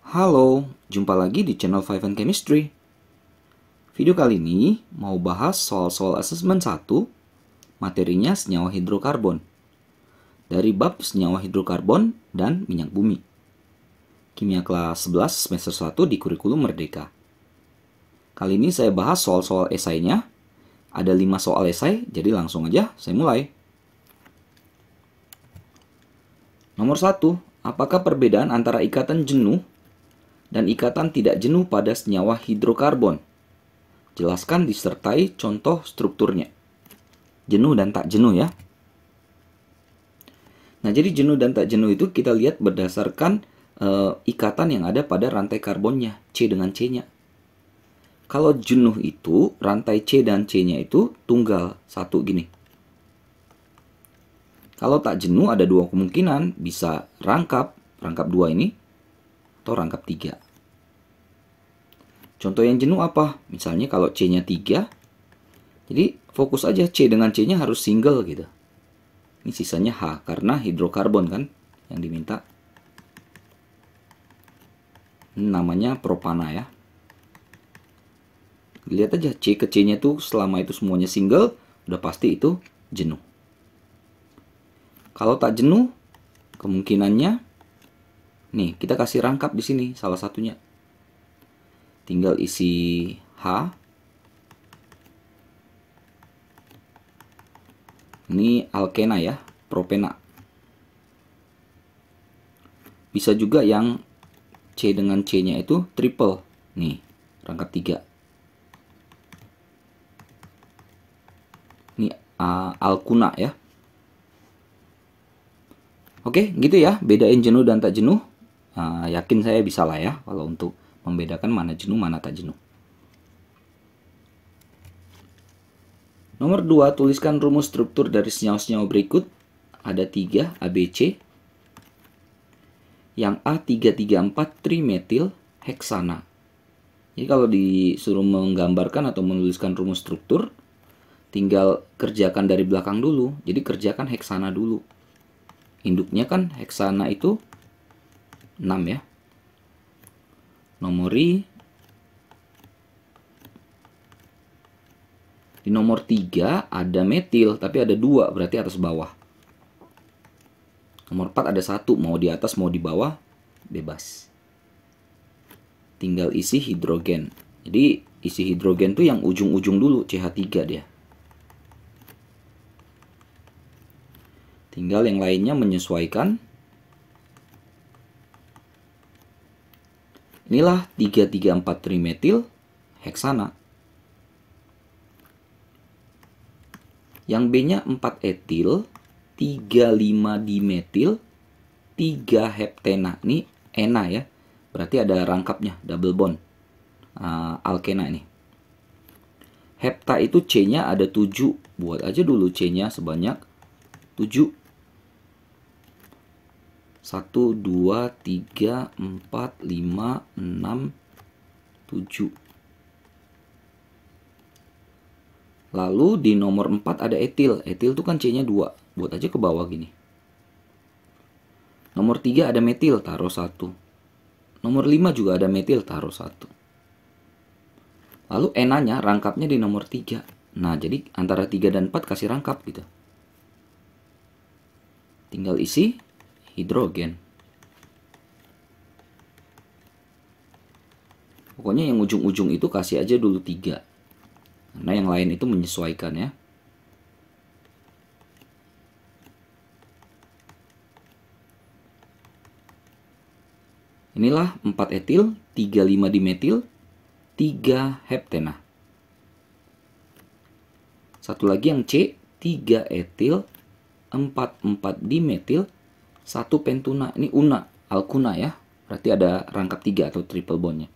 Halo, jumpa lagi di channel Five and Chemistry. Video kali ini mau bahas soal-soal assessment 1, materinya senyawa hidrokarbon. Dari bab senyawa hidrokarbon dan minyak bumi. Kimia kelas 11 semester 1 di kurikulum Merdeka. Kali ini saya bahas soal-soal esainya. Ada 5 soal esai, jadi langsung aja saya mulai. Nomor 1, apakah perbedaan antara ikatan jenuh dan ikatan tidak jenuh pada senyawa hidrokarbon? Jelaskan disertai contoh strukturnya. Jenuh dan tak jenuh ya. Nah, jadi jenuh dan tak jenuh itu kita lihat berdasarkan ikatan yang ada pada rantai karbonnya, C dengan C-nya. Kalau jenuh itu, rantai C dan C-nya itu tunggal, satu gini. Kalau tak jenuh ada dua kemungkinan, bisa rangkap dua ini, atau rangkap 3. Contoh yang jenuh apa? Misalnya kalau C-nya 3, jadi fokus aja C dengan C-nya harus single gitu. Ini sisanya H, karena hidrokarbon kan yang diminta. Ini namanya propana ya. Lihat aja C ke C-nya tuh selama itu semuanya single, udah pasti itu jenuh. Kalau tak jenuh, kemungkinannya nih, kita kasih rangkap di sini salah satunya. Tinggal isi H. Ini alkena ya, propena. Bisa juga yang C dengan C-nya itu triple. Nih, rangkap 3. Ini alkuna ya. Oke, gitu ya, bedain jenuh dan tak jenuh. Yakin saya bisa lah ya, kalau untuk membedakan mana jenuh, mana tak jenuh. Nomor 2, tuliskan rumus struktur dari senyawa-senyawa berikut. Ada 3, ABC. Yang A334 trimetil heksana. Jadi kalau disuruh menggambarkan atau menuliskan rumus struktur, tinggal kerjakan dari belakang dulu. Jadi kerjakan heksana dulu. Induknya kan heksana itu 6 ya. Nomori. Di nomor 3 ada metil, tapi ada 2, berarti atas bawah. Nomor 4 ada 1, mau di atas mau di bawah, bebas. Tinggal isi hidrogen. Jadi isi hidrogen tuh yang ujung-ujung dulu, CH3 dia. Tinggal yang lainnya menyesuaikan. Inilah 334 trimetil heksana. Yang B-nya 4 etil, 35 dimetil, 3 heptena. Ini ena ya. Berarti ada rangkapnya, double bond. Alkena ini. Hepta itu C-nya ada 7. Buat aja dulu C-nya sebanyak 7. 1, 2, 3, 4, 5, 6, 7. Lalu di nomor 4 ada etil. Etil itu kan C-nya 2. Buat aja ke bawah gini. Nomor 3 ada metil, taruh 1. Nomor 5 juga ada metil, taruh 1. Lalu enanya rangkapnya di nomor 3. Nah, jadi antara 3 dan 4 kasih rangkap gitu. Tinggal isi hidrogen. Pokoknya yang ujung-ujung itu kasih aja dulu 3. Karena yang lain itu menyesuaikan ya. Inilah 4 etil, 35 dimetil, 3 heptena. Satu lagi yang C, 3 etil, 4 dimetil, 1 pentuna. Ini una, alkuna ya. Berarti ada rangkap 3 atau triple bondnya.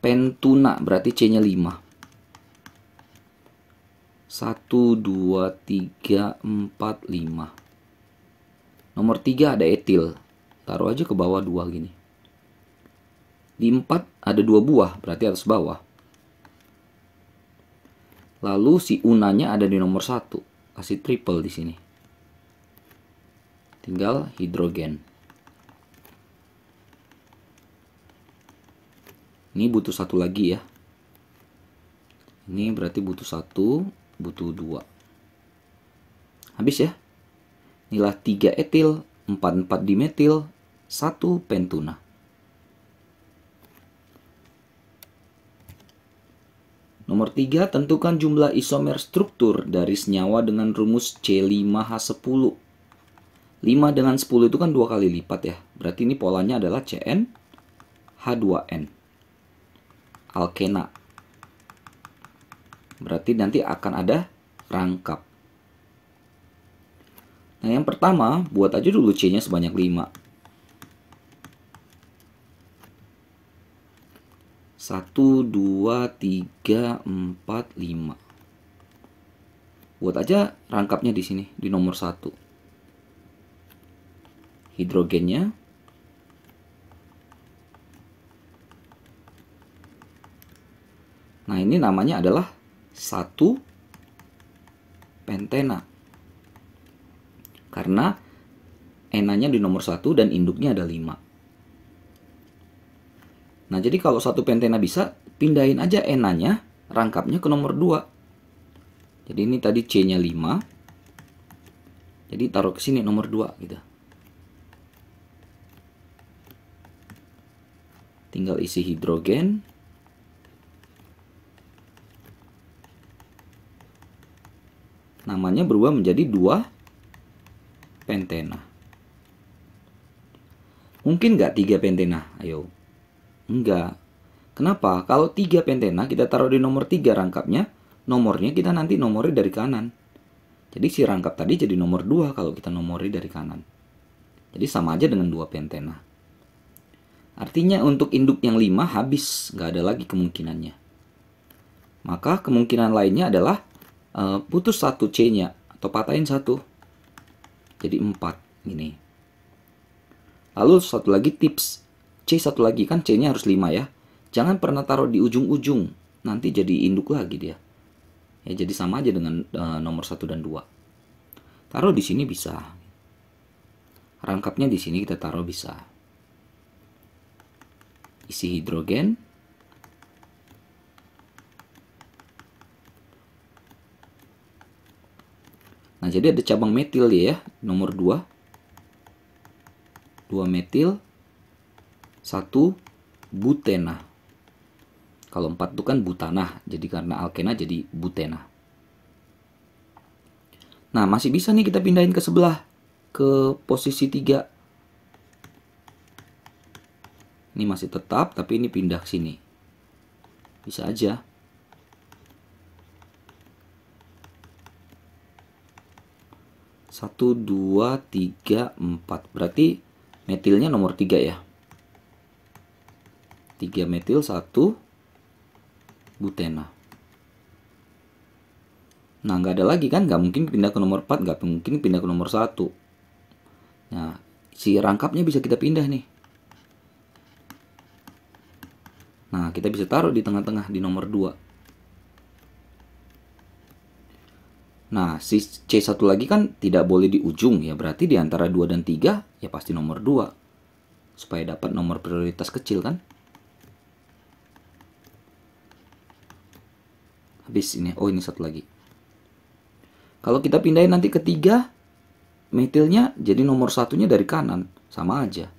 Pentuna berarti C-nya 5. 1, 2, 3, 4, 5. Nomor 3 ada etil. Taruh aja ke bawah 2 gini. Di 4 ada 2 buah, berarti atas bawah. Lalu si unanya ada di nomor 1. Kasih triple di sini. Tinggal hidrogen. Ini butuh satu lagi ya. Ini berarti butuh satu, butuh dua. Habis ya. Inilah 3 etil, 4 dimetil, 1 pentuna. Nomor 3, tentukan jumlah isomer struktur dari senyawa dengan rumus C5H10. 5 dengan 10 itu kan 2 kali lipat ya. Berarti ini polanya adalah CN H2N. Alkena. Berarti nanti akan ada rangkap. Nah, yang pertama, buat aja dulu C-nya sebanyak 5. 1, 2, 3, 4, 5. Buat aja rangkapnya di sini, di nomor 1. Hidrogennya. Nah, ini namanya adalah 1 pentena. Karena enanya di nomor 1 dan induknya ada 5. Nah, jadi kalau 1 pentena bisa, pindahin aja enanya, rangkapnya ke nomor 2. Jadi ini tadi C-nya 5. Jadi taruh ke sini nomor 2 gitu. Tinggal isi hidrogen. Namanya berubah menjadi 2 pentena. Mungkin nggak 3 pentena? Ayo. Enggak. Kenapa? Kalau 3 pentena kita taruh di nomor 3 rangkapnya, nomornya kita nanti nomori dari kanan. Jadi si rangkap tadi jadi nomor 2 kalau kita nomori dari kanan. Jadi sama aja dengan 2 pentena. Artinya untuk induk yang 5 habis, nggak ada lagi kemungkinannya. Maka kemungkinan lainnya adalah putus 1 C-nya atau patahin 1. Jadi 4 ini. Lalu satu lagi tips. C satu lagi kan C-nya harus 5 ya. Jangan pernah taruh di ujung-ujung. Nanti jadi induk lagi dia. Ya, jadi sama aja dengan nomor 1 dan 2. Taruh di sini bisa. Rangkapnya di sini kita taruh bisa. Isi hidrogen. Nah, jadi ada cabang metil ya, nomor 2. 2 metil, 1 butena. Kalau 4 itu kan butana, jadi karena alkena jadi butena. Nah, masih bisa nih kita pindahin ke sebelah, ke posisi 3. Ini masih tetap, tapi ini pindah ke sini. Bisa aja. Satu, 2, 3, 4. Berarti metilnya nomor 3 ya. 3 metil, 1 butena. Nah, nggak ada lagi kan? Nggak mungkin pindah ke nomor 4, nggak mungkin pindah ke nomor 1. Nah, si rangkapnya bisa kita pindah nih. Nah, kita bisa taruh di tengah-tengah di nomor 2. Nah, si C1 lagi kan tidak boleh di ujung ya. Berarti di antara 2 dan 3 ya pasti nomor 2. Supaya dapat nomor prioritas kecil kan. Habis ini. Oh, ini satu lagi. Kalau kita pindahin nanti ke 3, metilnya jadi nomor 1-nya dari kanan. Sama aja.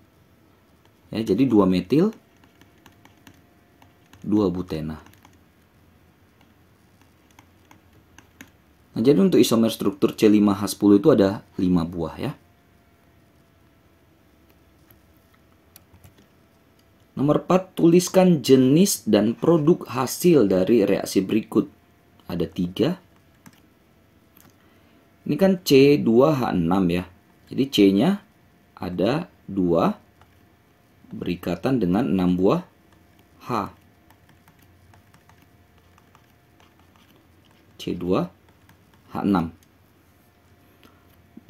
Ya, jadi 2 metil, 2 butena. Nah, jadi untuk isomer struktur C5H10 itu ada 5 buah ya. Nomor 4, tuliskan jenis dan produk hasil dari reaksi berikut. Ada 3. Ini kan C2H6 ya. Jadi C-nya ada 2 berikatan dengan 6 buah H. C2H6.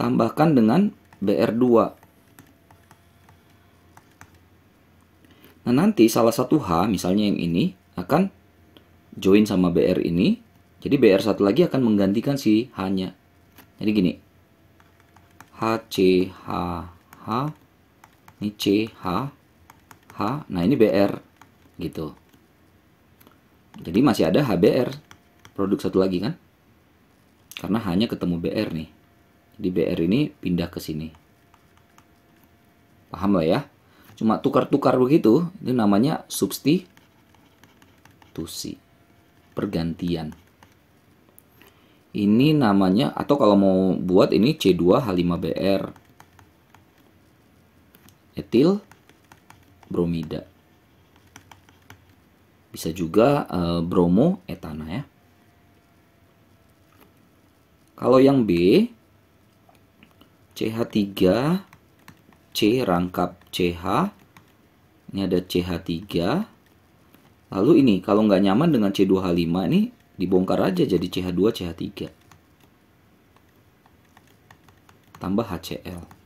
Tambahkan dengan Br2. Nah, nanti salah satu H, misalnya yang ini, akan join sama Br ini. Jadi Br satu lagi akan menggantikan si H-nya. Jadi gini. HCHH. Ini CH. H. Nah, ini Br. Gitu. Jadi masih ada HBr, produk satu lagi kan? Karena hanya ketemu BR nih. Jadi BR ini pindah ke sini. Paham lah ya? Cuma tukar-tukar begitu, itu namanya substitusi. Pergantian. Ini namanya, atau kalau mau buat ini C2H5Br. Etil bromida. Bisa juga bromo etana ya. Kalau yang B, CH3, C rangkap CH. Ini ada CH3. Lalu ini, kalau nggak nyaman dengan C2H5 ini, dibongkar aja jadi CH2, CH3. Tambah HCl.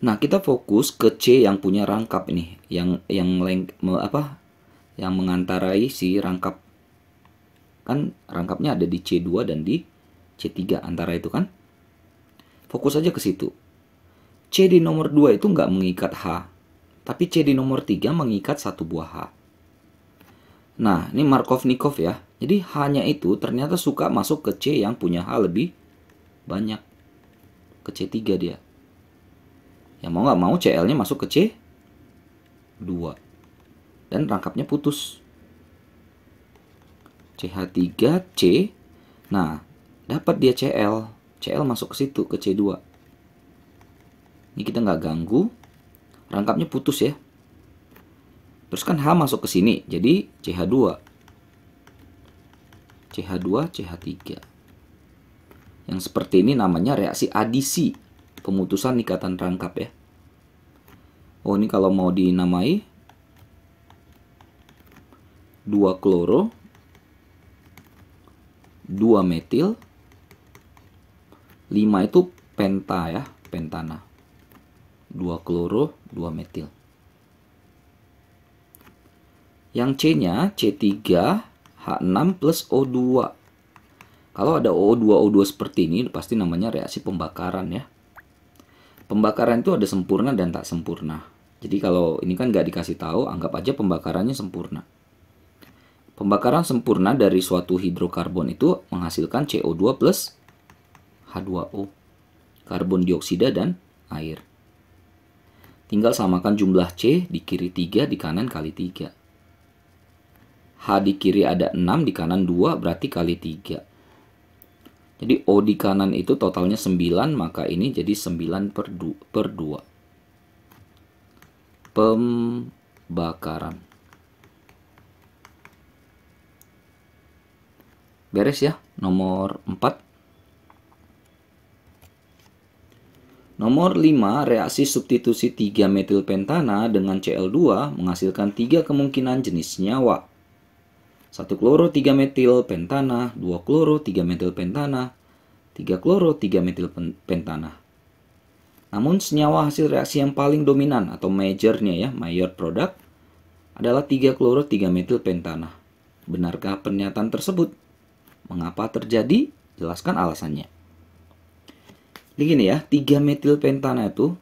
Nah, kita fokus ke C yang punya rangkap ini, yang mengantarai si rangkap. Kan rangkapnya ada di C2 dan di C3 antara itu kan. Fokus aja ke situ. C di nomor 2 itu nggak mengikat H, tapi C di nomor 3 mengikat satu buah H. Nah, ini Markovnikov ya. Jadi H-nya itu ternyata suka masuk ke C yang punya H lebih banyak. Ke C3 dia. Ya mau nggak mau Cl-nya masuk ke C2. Dan rangkapnya putus. CH3C. Nah, dapat dia Cl. Cl masuk ke situ, ke C2. Ini kita nggak ganggu. Rangkapnya putus ya. Terus kan H masuk ke sini. Jadi CH2. CH2, CH3. Yang seperti ini namanya reaksi adisi. Pemutusan ikatan rangkap ya. Oh, ini kalau mau dinamai 2 kloro 2 metil 5 itu penta ya, pentana. 2 kloro 2 metil. Yang C-nya C3H6 plus O2. Kalau ada O2 seperti ini pasti namanya reaksi pembakaran ya. Pembakaran itu ada sempurna dan tak sempurna. Jadi kalau ini kan nggak dikasih tahu, anggap aja pembakarannya sempurna. Pembakaran sempurna dari suatu hidrokarbon itu menghasilkan CO2 plus H2O. Karbon dioksida dan air. Tinggal samakan jumlah C di kiri 3, di kanan kali 3. H di kiri ada 6, di kanan 2, berarti kali 3. Jadi O di kanan itu totalnya 9, maka ini jadi 9 per 2. Pembakaran. Beres ya, nomor 4. Nomor 5, reaksi substitusi 3 metilpentana dengan Cl2 menghasilkan 3 kemungkinan jenis senyawa. 1 kloro 3 metil pentana, 2 kloro 3 metil pentana, 3 kloro 3 metil pentana. Namun senyawa hasil reaksi yang paling dominan atau majornya ya, major product adalah 3 kloro 3 metil pentana. Benarkah pernyataan tersebut? Mengapa terjadi? Jelaskan alasannya. Begini ya, 3 metil pentana itu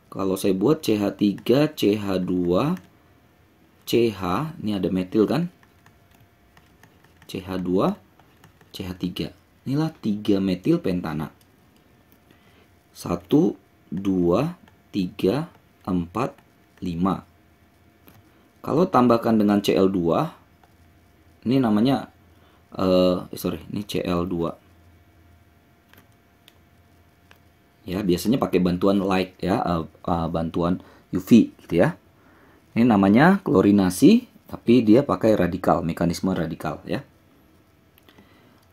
kalau saya buat CH3, CH2, CH, ini ada metil kan? CH2, CH3. Inilah 3 metil pentana. 1, 2, 3, 4, 5. Kalau tambahkan dengan Cl2, ini namanya, ini Cl2. Ya, biasanya pakai bantuan light ya, bantuan UV gitu ya. Ini namanya klorinasi, tapi dia pakai radikal, mekanisme radikal ya.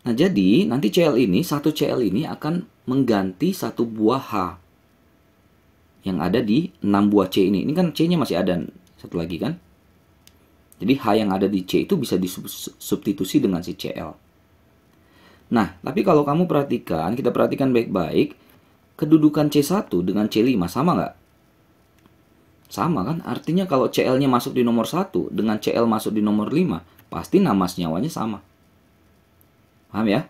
Nah, jadi nanti satu Cl ini akan mengganti satu buah H yang ada di 6 buah C ini. Ini kan C-nya masih ada satu lagi kan. Jadi H yang ada di C itu bisa disubstitusi dengan si Cl. Nah, tapi kalau kamu perhatikan, kita perhatikan baik-baik, kedudukan C1 dengan C5 sama nggak? Sama kan? Artinya kalau Cl-nya masuk di nomor 1 dengan Cl masuk di nomor 5, pasti nama senyawanya sama. Paham ya?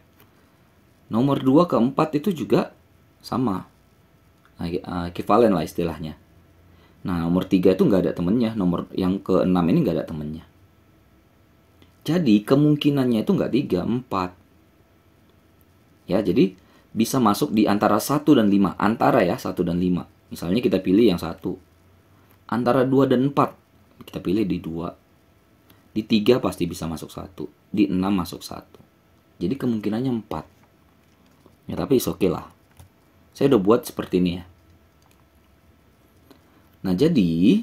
Nomor 2 ke 4 itu juga sama. Ekivalen lah istilahnya. Nah, nomor 3 itu nggak ada temennya. Nomor yang ke-6 ini nggak ada temennya. Jadi, kemungkinannya itu nggak 3, 4. Ya, jadi bisa masuk di antara 1 dan 5. Antara ya, 1 dan 5. Misalnya kita pilih yang 1. Antara 2 dan 4. Kita pilih di 2. Di 3 pasti bisa masuk 1. Di 6 masuk 1. Jadi kemungkinannya 4. Ya, tapi oke lah. Saya udah buat seperti ini ya. Nah, jadi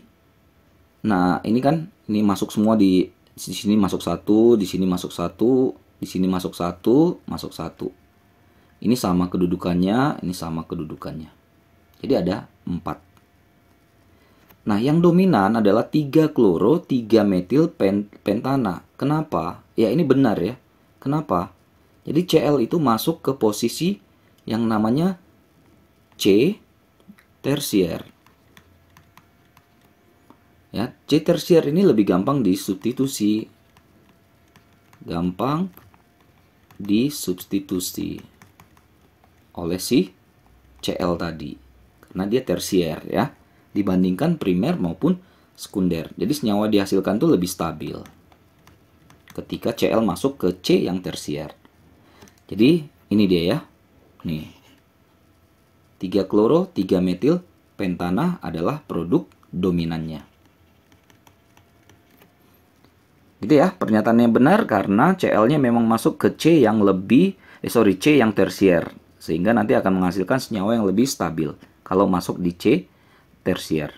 ini kan ini masuk semua di sini masuk 1, di sini masuk 1, di sini masuk 1, masuk 1. Ini sama kedudukannya, ini sama kedudukannya. Jadi ada 4. Nah, yang dominan adalah 3 kloro, 3 metil pentana. Kenapa? Ya, ini benar ya. Kenapa? Jadi Cl itu masuk ke posisi yang namanya C tersier. Ya, C tersier ini lebih gampang disubstitusi. Gampang disubstitusi oleh si Cl tadi. Karena dia tersier ya. Dibandingkan primer maupun sekunder. Jadi senyawa dihasilkan tuh lebih stabil ketika Cl masuk ke C yang tersier. Jadi ini dia ya. Nih. 3 kloro, 3 metil pentana adalah produk dominannya. Gitu ya, pernyataannya benar karena Cl-nya memang masuk ke C yang C yang tersier. Sehingga nanti akan menghasilkan senyawa yang lebih stabil kalau masuk di C tersier.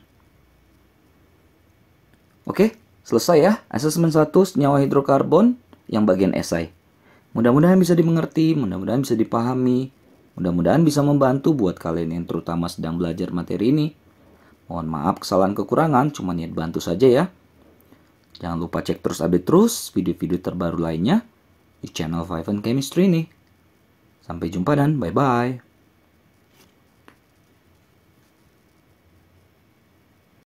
Oke, selesai ya asesmen 1 senyawa hidrokarbon yang bagian esai. Mudah-mudahan bisa dimengerti, mudah-mudahan bisa dipahami, mudah-mudahan bisa membantu buat kalian yang terutama sedang belajar materi ini. Mohon maaf kesalahan kekurangan, cuma niat bantu saja ya. Jangan lupa cek terus update terus video-video terbaru lainnya di channel 5 Chemistry ini. Sampai jumpa dan bye-bye.